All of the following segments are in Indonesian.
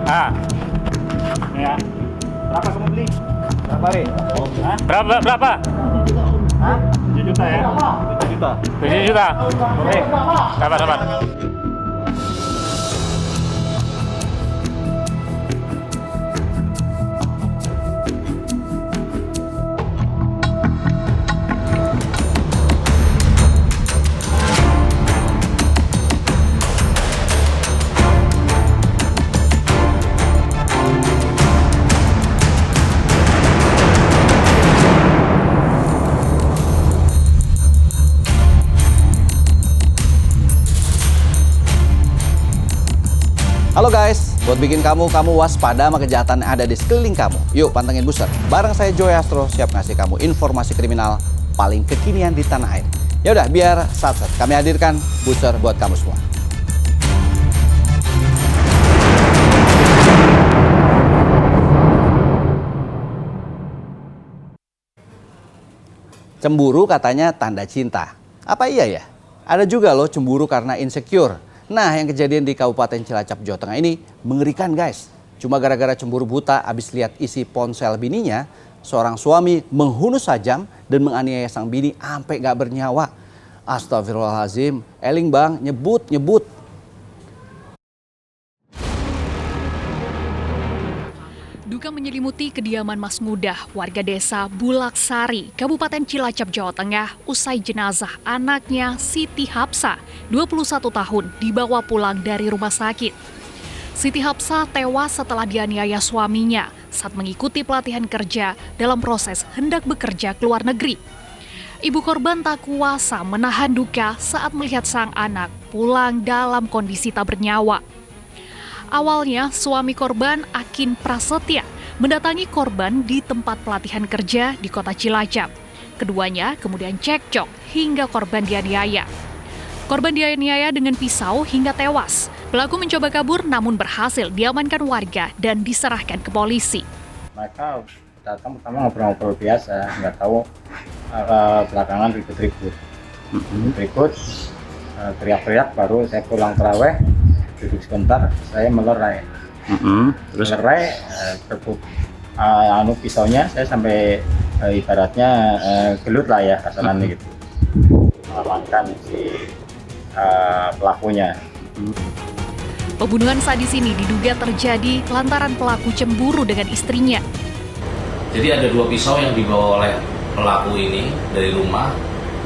Ah. Ya. Berapa kamu beli? Berapa, Ri? Hah? Berapa? 7 juta ya? 7 juta. 7 juta. Ri, Sabar. Halo guys, buat bikin kamu waspada sama kejahatan yang ada di sekeliling kamu. Yuk pantengin Buser. Bareng saya Joy Astro siap ngasih kamu informasi kriminal paling kekinian di tanah air. Ya udah, biar sat-sat kami hadirkan Buser buat kamu semua. Cemburu katanya tanda cinta. Apa iya ya? Ada juga loh cemburu karena insecure. Nah, yang kejadian di Kabupaten Cilacap, Jawa Tengah ini mengerikan guys. Cuma gara-gara cemburu buta abis lihat isi ponsel bininya, seorang suami menghunus tajam dan menganiaya sang bini sampai gak bernyawa. Astagfirullahaladzim, eling bang, nyebut. Duka menyelimuti kediaman Mas Mudah, warga desa Bulaksari, Kabupaten Cilacap, Jawa Tengah, usai jenazah anaknya Siti Hapsa, 21 tahun, dibawa pulang dari rumah sakit. Siti Hapsa tewas setelah dianiaya suaminya saat mengikuti pelatihan kerja dalam proses hendak bekerja ke luar negeri. Ibu korban tak kuasa menahan duka saat melihat sang anak pulang dalam kondisi tak bernyawa. Awalnya, suami korban, Akin Prasetya, mendatangi korban di tempat pelatihan kerja di kota Cilacap. Keduanya kemudian cekcok hingga korban dianiaya. Korban dianiaya dengan pisau hingga tewas. Pelaku mencoba kabur namun berhasil diamankan warga dan diserahkan ke polisi. Mereka datang pertama ngobrol-ngobrol biasa, nggak tahu belakangan ribut-ribut. Berikut teriak-teriak, baru saya pulang terawih. Duduk sebentar, saya melerai. Terus Melerai, berbuk pisaunya, saya sampai ibaratnya gelut lah ya, kasarannya gitu. Mengamankan si pelakunya. Pembunuhan sadis ini diduga terjadi lantaran pelaku cemburu dengan istrinya. Jadi ada 2 pisau yang dibawa oleh pelaku ini dari rumah.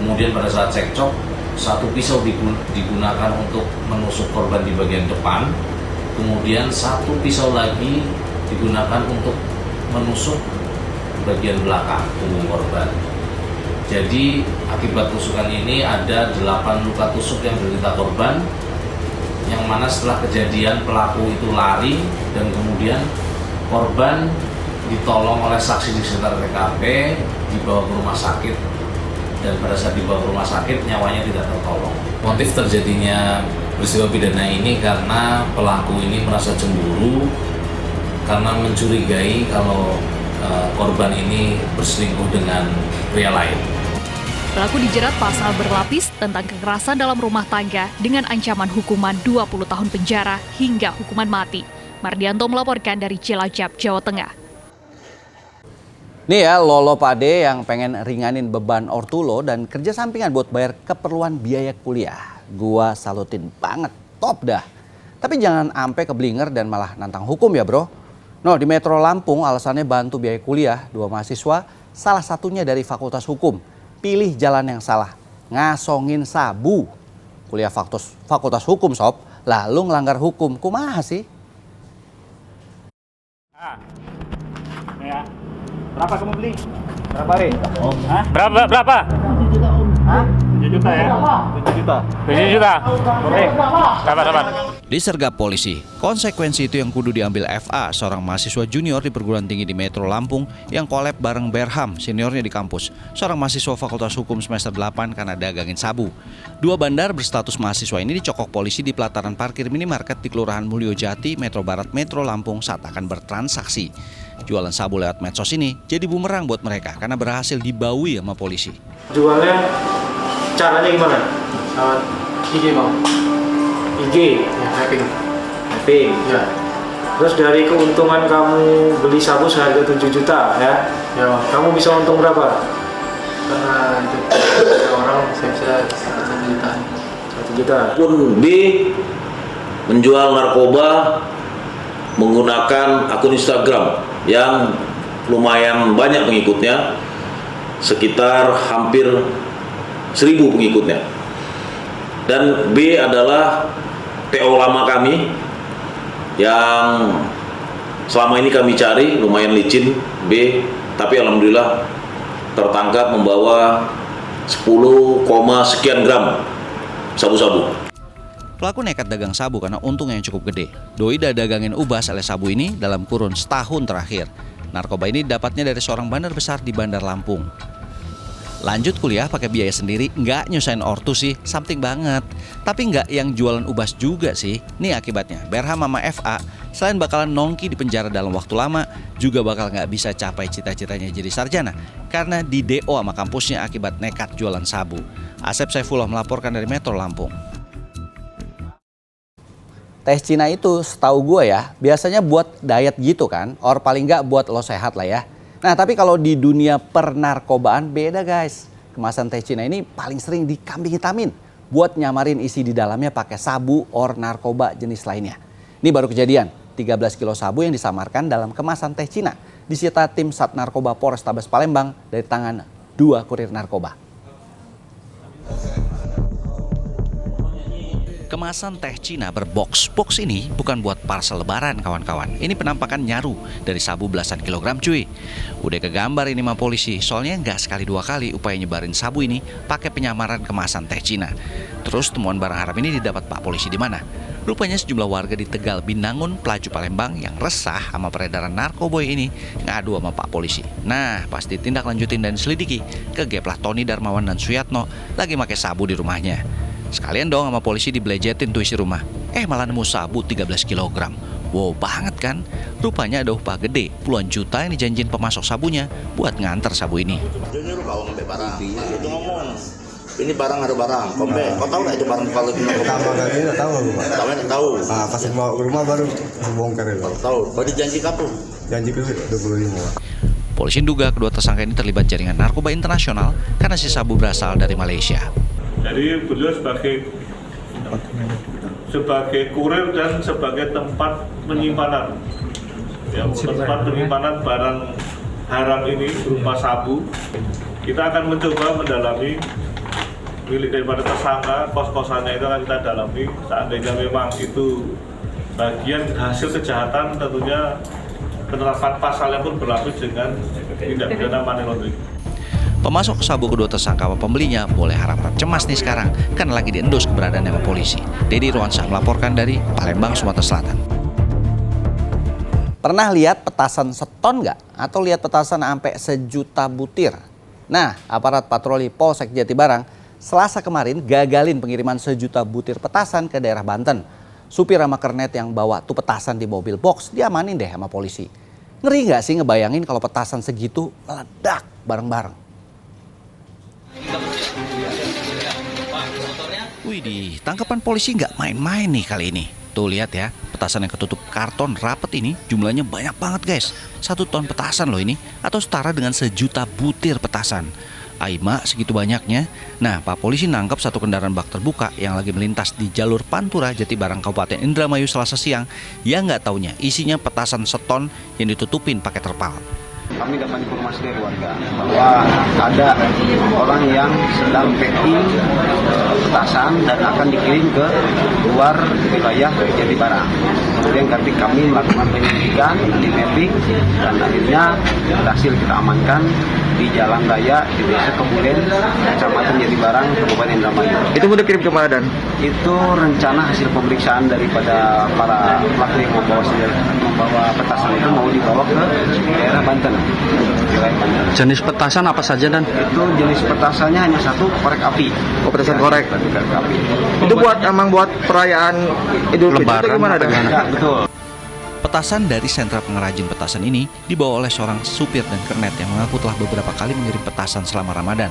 Kemudian pada saat cekcok, 1 pisau digunakan untuk menusuk korban di bagian depan, kemudian 1 pisau lagi digunakan untuk menusuk bagian belakang punggung korban. Jadi akibat tusukan ini ada 8 luka tusuk yang diderita korban, yang mana setelah kejadian pelaku itu lari dan kemudian korban ditolong oleh saksi di sekitar TKP, dibawa ke rumah sakit. Dan pada saat dibawa ke rumah sakit, nyawanya tidak tertolong. Motif terjadinya peristiwa pidana ini karena pelaku ini merasa cemburu karena mencurigai kalau korban ini berselingkuh dengan pria lain. Pelaku dijerat pasal berlapis tentang kekerasan dalam rumah tangga dengan ancaman hukuman 20 tahun penjara hingga hukuman mati. Mardianto melaporkan dari Cilacap, Jawa Tengah. Nih ya, Lolo Pade yang pengen ringanin beban ortulo dan kerja sampingan buat bayar keperluan biaya kuliah. Gua salutin banget, top dah. Tapi jangan ampe keblinger dan malah nantang hukum ya bro. No, di Metro Lampung alasannya bantu biaya kuliah 2 mahasiswa, salah satunya dari Fakultas Hukum. Pilih jalan yang salah, ngasongin sabu. Kuliah Fakultas Hukum sob, lalu ngelanggar hukum, kumaha sih? Ya. Berapa kamu beli? berapa, Ri? Berapa? 7 juta ya? 7 juta. 7 juta. Ri, Sabar. Disergap polisi, konsekuensi itu yang kudu diambil FA, seorang mahasiswa junior di perguruan tinggi di Metro Lampung yang kolab bareng Berham, seniornya di kampus, seorang mahasiswa Fakultas Hukum semester 8 karena dagangin sabu. 2 bandar berstatus mahasiswa ini dicokok polisi di pelataran parkir minimarket di Kelurahan Mulyojati, Metro Barat, Metro Lampung saat akan bertransaksi. Jualan sabu lewat medsos ini jadi bumerang buat mereka karena berhasil dibaui sama polisi. Jualnya caranya gimana? IG bang. IG, ya, mapping. Ya. Terus dari keuntungan kamu beli sabu seharga 7 juta ya, kamu bisa untung berapa? Karena itu ada orang saya bisa 1 juta. 1 juta. Pun B menjual narkoba menggunakan akun Instagram yang lumayan banyak pengikutnya, sekitar hampir 1.000 pengikutnya. Dan B adalah PO lama kami yang selama ini kami cari, lumayan licin B, tapi alhamdulillah tertangkap membawa 10, sekian gram sabu-sabu. Pelaku nekat dagang sabu karena untungnya yang cukup gede. Doi dah dagangin ubas alias sabu ini dalam kurun setahun terakhir. Narkoba ini dapatnya dari seorang bandar besar di Bandar Lampung. Lanjut kuliah pakai biaya sendiri, nggak nyusahin ortu sih, something banget. Tapi nggak yang jualan ubas juga sih. Nih akibatnya, Berham sama FA selain bakalan nongki di penjara dalam waktu lama, juga bakal nggak bisa capai cita-citanya jadi sarjana karena di DO sama kampusnya akibat nekat jualan sabu. Asep Saifullah melaporkan dari Metro Lampung. Teh Cina itu setahu gue ya, biasanya buat diet gitu kan, or paling nggak buat lo sehat lah ya. Nah tapi kalau di dunia pernarkobaan beda guys. Kemasan teh Cina ini paling sering dikambing hitamin buat nyamarin isi di dalamnya pakai sabu or narkoba jenis lainnya. Ini baru kejadian, 13 kilo sabu yang disamarkan dalam kemasan teh Cina disita tim Sat Narkoba Polrestabes Palembang dari tangan 2 kurir narkoba. Kemasan teh Cina berbox-box ini bukan buat parcel lebaran kawan-kawan. Ini penampakan nyaru dari sabu belasan kilogram cuy. Udah kegambar ini sama polisi, soalnya nggak sekali dua kali upaya nyebarin sabu ini pakai penyamaran kemasan teh Cina. Terus temuan barang haram ini didapat Pak Polisi di mana? Rupanya sejumlah warga di Tegal Binangun, Pelaju Palembang yang resah sama peredaran narkoboy ini ngadu sama Pak Polisi. Nah, pas ditindak lanjutin dan selidiki, kegeplah Tony Darmawan dan Suyatno lagi pakai sabu di rumahnya. Sekalian dong sama polisi dibelejetin tuh isi rumah. Malah nemu sabu 13 kg. Wow banget kan? Rupanya ada upah gede, puluhan juta yang dijanjin pemasok sabunya buat nganter sabu ini. Dia nyuruh kau ngambil barang. Itu ngomong, ini barang ada barang. Kau tahu nggak itu barang kalau itu? Pertama kali nggak tahu. Nggak tahu. Ah, pas bawa ke rumah baru bongkar itu. Tahu. Kau dijanji kapan? Janji ke 25. Polisi menduga kedua tersangka ini terlibat jaringan narkoba internasional karena si sabu berasal dari Malaysia. Jadi beliau sebagai kurir dan sebagai tempat penyimpanan, ya, tempat penyimpanan barang haram ini berupa sabu. Kita akan mencoba mendalami milik daripada tersangka, kos-kosannya itu akan kita dalami. Seandainya memang itu bagian hasil kejahatan, tentunya penerapan pasalnya pun berlapis dengan tindak pidana money laundering. Pemasok sabu kedua tersangka sama pembelinya boleh harap-harap cemas nih sekarang karena lagi diendus keberadaan sama polisi. Dedi Ruansyah melaporkan dari Palembang, Sumatera Selatan. Pernah lihat petasan seton nggak? Atau lihat petasan sampai 1 juta butir? Nah, aparat patroli Polsek Jatibarang Selasa kemarin gagalin pengiriman 1 juta butir petasan ke daerah Banten. Supir sama kernet yang bawa tuh petasan di mobil box diamanin deh sama polisi. Ngeri nggak sih ngebayangin kalau petasan segitu meledak bareng-bareng? Widih, tangkapan polisi nggak main-main nih kali ini. Tuh lihat ya, petasan yang ketutup karton rapet ini jumlahnya banyak banget guys. 1 ton petasan loh ini, atau setara dengan 1 juta butir petasan. Aima segitu banyaknya. Nah, Pak Polisi nangkap 1 kendaraan bak terbuka yang lagi melintas di jalur Pantura Jatibarang Kabupaten Indramayu Selasa siang, yang nggak taunya isinya petasan seton yang ditutupin pakai terpal. Kami dapat informasi dari warga bahwa ada orang yang sedang packing petasan dan akan dikirim ke luar wilayah Jatibarang. Kemudian kami melakukan penyelidikan di mapping dan akhirnya berhasil kita amankan di jalan raya di Desa Kebulen, Kecamatan Jatibarang, Kabupaten Indramayu. Itu mau dikirim ke mana dan? Itu rencana hasil pemeriksaan daripada para pelaku yang membawa petasan itu mau dibawa ke daerah Banten. Jenis petasan apa saja dan? Itu jenis petasannya hanya 1, korek api. Oh, petasan korek. Api. Itu buat perayaan Idul Fitri itu gimana dan? Ya, betul. Petasan dari sentra pengrajin petasan ini dibawa oleh seorang supir dan kernet yang mengaku telah beberapa kali mengirim petasan selama Ramadan.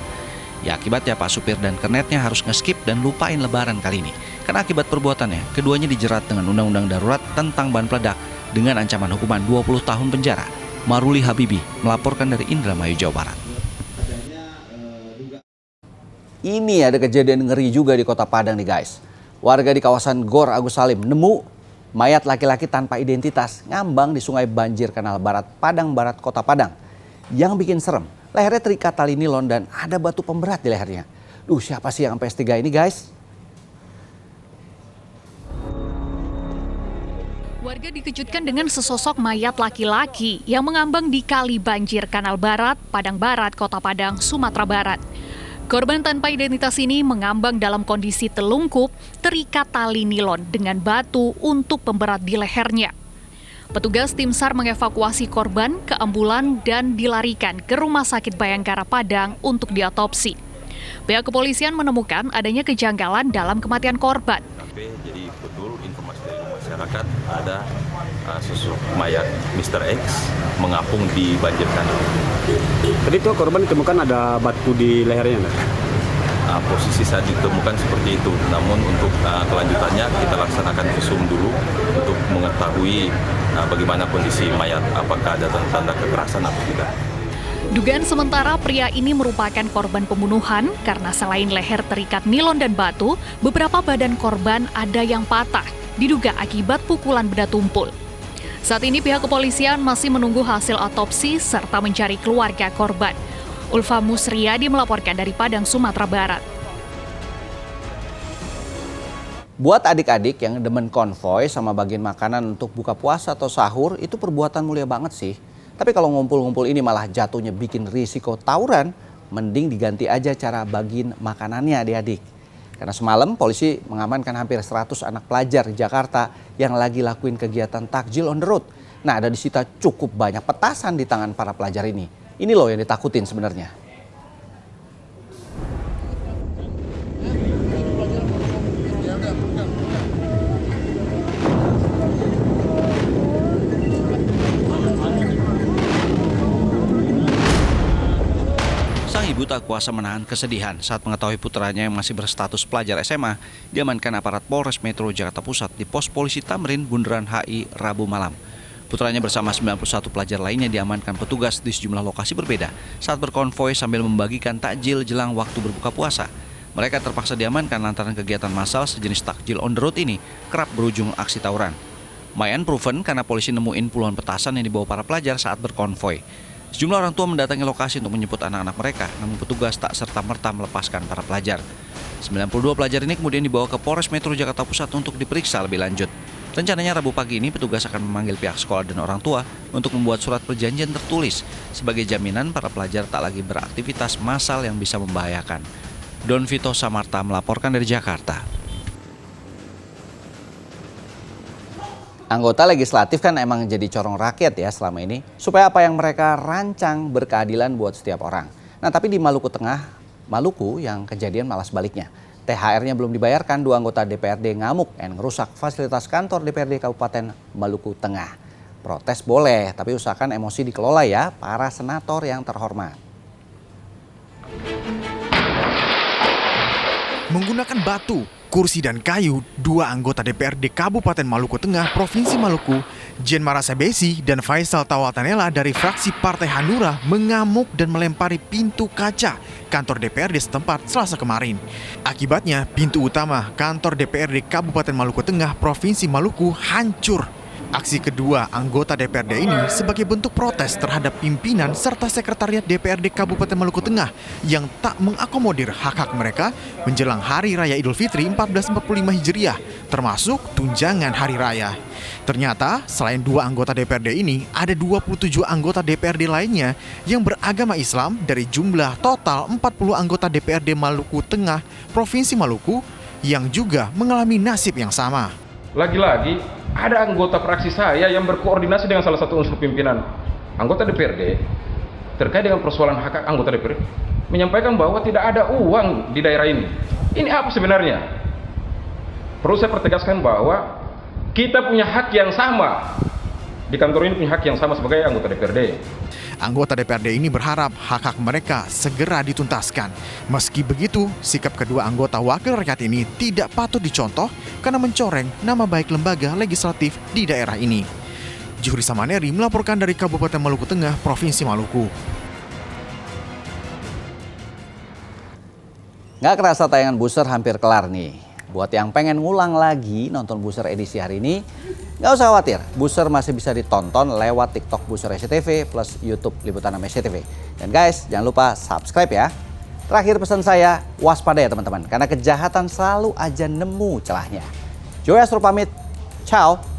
Ya akibatnya Pak supir dan kernetnya harus ngeskip dan lupain lebaran kali ini. Karena akibat perbuatannya, keduanya dijerat dengan Undang-Undang Darurat tentang bahan peledak dengan ancaman hukuman 20 tahun penjara. Maruli Habibi melaporkan dari Indramayu, Jawa Barat. Ini ada kejadian ngeri juga di Kota Padang nih guys. Warga di kawasan Gor Agus Salim nemu mayat laki-laki tanpa identitas ngambang di Sungai Banjir Kanal Barat, Padang Barat, Kota Padang. Yang bikin serem, lehernya terikat tali nilon dan ada batu pemberat di lehernya. Duh, siapa sih yang sampai S3 ini guys? Warga dikejutkan dengan sesosok mayat laki-laki yang mengambang di Kali Banjir Kanal Barat, Padang Barat, Kota Padang, Sumatera Barat. Korban tanpa identitas ini mengambang dalam kondisi telungkup, terikat tali nilon dengan batu untuk pemberat di lehernya. Petugas tim SAR mengevakuasi korban ke ambulan dan dilarikan ke Rumah Sakit Bayangkara Padang untuk diotopsi. Pihak kepolisian menemukan adanya kejanggalan dalam kematian korban. Jadi betul informasi dari masyarakat ada sosok mayat Mr. X mengapung di banjir kanal. Tadi itu korban ditemukan ada batu di lehernya, nggak? Posisi saat ditemukan seperti itu. Namun untuk kelanjutannya kita laksanakan visum dulu untuk mengetahui bagaimana kondisi mayat, apakah ada tanda kekerasan atau tidak. Dugaan sementara pria ini merupakan korban pembunuhan karena selain leher terikat nilon dan batu, beberapa badan korban ada yang patah, diduga akibat pukulan benda tumpul. Saat ini pihak kepolisian masih menunggu hasil otopsi serta mencari keluarga korban. Ulfa Musriyadi melaporkan dari Padang, Sumatera Barat. Buat adik-adik yang demen konvoy sama bagian makanan untuk buka puasa atau sahur, itu perbuatan mulia banget sih. Tapi kalau ngumpul-ngumpul ini malah jatuhnya bikin risiko tawuran, mending diganti aja cara bagiin makanannya adik-adik. Karena semalam polisi mengamankan hampir 100 anak pelajar di Jakarta yang lagi lakuin kegiatan takjil on the road. Nah, ada disita cukup banyak petasan di tangan para pelajar ini. Ini loh yang ditakutin sebenarnya. Ibu tak kuasa menahan kesedihan saat mengetahui putranya yang masih berstatus pelajar SMA diamankan aparat Polres Metro Jakarta Pusat di pos polisi Tamrin, Bundaran HI, Rabu malam. Putranya bersama 91 pelajar lainnya diamankan petugas di sejumlah lokasi berbeda saat berkonvoi sambil membagikan takjil jelang waktu berbuka puasa. Mereka terpaksa diamankan lantaran kegiatan massal sejenis takjil on the road ini kerap berujung aksi tawuran. Mayan proven karena polisi nemuin puluhan petasan yang dibawa para pelajar saat berkonvoi. Sejumlah orang tua mendatangi lokasi untuk menjemput anak-anak mereka, namun petugas tak serta-merta melepaskan para pelajar. 92 pelajar ini kemudian dibawa ke Polres Metro Jakarta Pusat untuk diperiksa lebih lanjut. Rencananya Rabu pagi ini petugas akan memanggil pihak sekolah dan orang tua untuk membuat surat perjanjian tertulis sebagai jaminan para pelajar tak lagi beraktivitas massal yang bisa membahayakan. Don Vito Samarta melaporkan dari Jakarta. Anggota legislatif kan emang jadi corong rakyat ya selama ini, supaya apa yang mereka rancang berkeadilan buat setiap orang. Nah tapi di Maluku Tengah, Maluku yang kejadian malah sebaliknya. THR-nya belum dibayarkan, 2 anggota DPRD ngamuk dan ngerusak fasilitas kantor DPRD Kabupaten Maluku Tengah. Protes boleh, tapi usahakan emosi dikelola ya para senator yang terhormat. Menggunakan batu, kursi dan kayu, 2 anggota DPRD Kabupaten Maluku Tengah, Provinsi Maluku, Jen Marasabesi dan Faisal Tawatanela dari fraksi Partai Hanura mengamuk dan melempari pintu kaca kantor DPRD setempat Selasa kemarin. Akibatnya, pintu utama kantor DPRD Kabupaten Maluku Tengah, Provinsi Maluku hancur. Aksi kedua anggota DPRD ini sebagai bentuk protes terhadap pimpinan serta sekretariat DPRD Kabupaten Maluku Tengah yang tak mengakomodir hak-hak mereka menjelang Hari Raya Idul Fitri 1445 Hijriah, termasuk tunjangan Hari Raya. Ternyata selain 2 anggota DPRD ini, ada 27 anggota DPRD lainnya yang beragama Islam dari jumlah total 40 anggota DPRD Maluku Tengah, Provinsi Maluku yang juga mengalami nasib yang sama. Lagi-lagi ada anggota fraksi saya yang berkoordinasi dengan salah satu unsur pimpinan anggota DPRD terkait dengan persoalan hak anggota DPRD menyampaikan bahwa tidak ada uang di daerah ini. Ini apa sebenarnya? Perlu saya pertegaskan bahwa kita punya hak yang sama. Di kantor ini punya hak yang sama sebagai anggota DPRD. Anggota DPRD ini berharap hak-hak mereka segera dituntaskan. Meski begitu, sikap kedua anggota wakil rakyat ini tidak patut dicontoh karena mencoreng nama baik lembaga legislatif di daerah ini. Juhri Samaneri melaporkan dari Kabupaten Maluku Tengah, Provinsi Maluku. Nggak kerasa tayangan Buser hampir kelar nih. Buat yang pengen ngulang lagi nonton Buser edisi hari ini, nggak usah khawatir. Buser masih bisa ditonton lewat TikTok Buser SCTV plus YouTube Liputan 6 SCTV. Dan guys, jangan lupa subscribe ya. Terakhir pesan saya, waspada ya teman-teman. Karena kejahatan selalu aja nemu celahnya. Joy Astro pamit. Ciao.